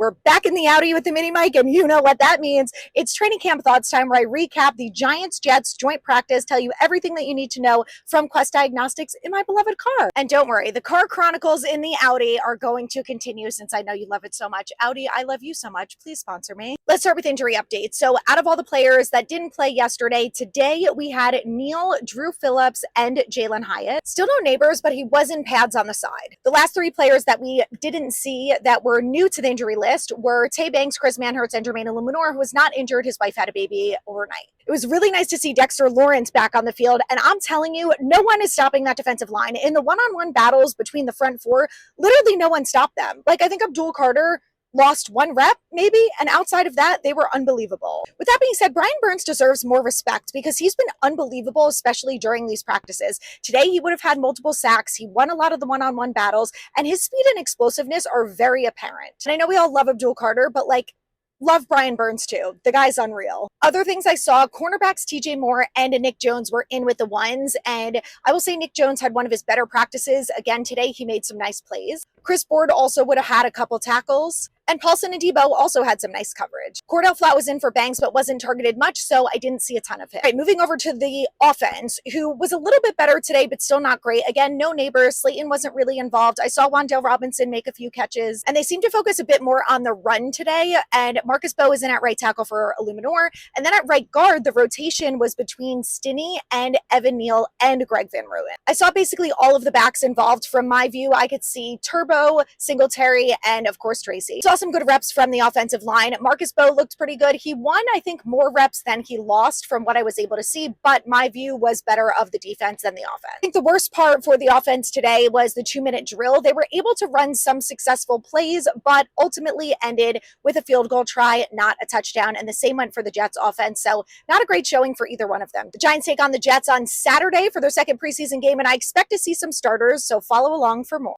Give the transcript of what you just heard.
We're back in the Audi with the mini mic, and you know what that means. It's training camp thoughts time, where I recap the Giants-Jets joint practice, tell you everything that you need to know from Quest Diagnostics in my beloved car. And don't worry, the car chronicles in the Audi are going to continue since I know you love it so much. Audi, I love you so much. Please sponsor me. Let's start with injury updates. So out of all the players that didn't play yesterday, today we had Neal, Drew Phillips, and Jalen Hyatt. Still no Neighbors, but he was in pads on the side. The last three players that we didn't see that were new to the injury list were Tay Banks, Chris Manhertz, and Jermaine Illuminor, who was not injured. His wife had a baby overnight. It was really nice to see Dexter Lawrence back on the field, and I'm telling you, no one is stopping that defensive line. In the one-on-one battles between the front four, literally no one stopped them. Like, I think Abdul Carter lost one rep, maybe, and outside of that, they were unbelievable. With that being said, Brian Burns deserves more respect because he's been unbelievable, especially during these practices. Today, he would have had multiple sacks. He won a lot of the one-on-one battles, and his speed and explosiveness are very apparent. And I know we all love Abdul Carter, but love Brian Burns too. The guy's unreal. Other things I saw, cornerbacks TJ Moore and Nick Jones were in with the ones, and I will say Nick Jones had one of his better practices. Again, today he made some nice plays. Chris Board also would have had a couple tackles. And Paulson and Debo also had some nice coverage. Cordell Flat was in for Banks, but wasn't targeted much, so I didn't see a ton of him. All right, moving over to the offense, who was a little bit better today, but still not great. Again, no Neighbors. Slayton wasn't really involved. I saw Wan'Dale Robinson make a few catches, and they seemed to focus a bit more on the run today. And Marcus Bowe is in at right tackle for Illuminor. And then at right guard, the rotation was between Stinney and Evan Neal and Greg Van Rooyen. I saw basically all of the backs involved. From my view, I could see Turbo, Singletary, and of course Tracy. Saw some good reps from the offensive line. Marcus Bowe looked pretty good. He won, I think, more reps than he lost from what I was able to see, but my view was better of the defense than the offense. I think the worst part for the offense today was the 2-minute drill. They were able to run some successful plays, but ultimately ended with a field goal try, not a touchdown, and the same went for the Jets offense, so not a great showing for either one of them. The Giants take on the Jets on Saturday for their second preseason game, and I expect to see some starters, so follow along for more.